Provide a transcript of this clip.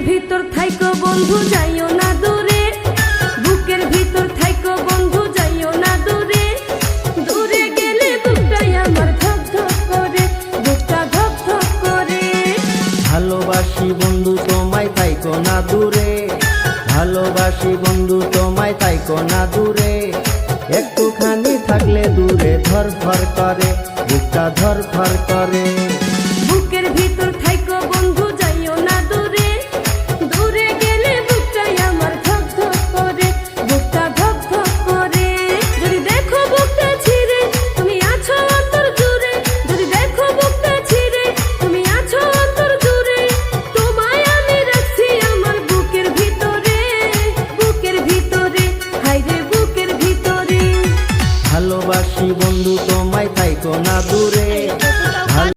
ভিতর থাইকো বন্ধু যাইও না দূরে, বুকের ভিতর থাইকো বন্ধু যাইও না দূরে। দূরে গেলে বুকটাই আমার ধক ধক করে, বুকটা ধক ধক করে। ভালোবাসি বন্ধু তোমায়, থাইকো না দূরে। ভালোবাসি বন্ধু তোমায়, থাইকো না দূরে।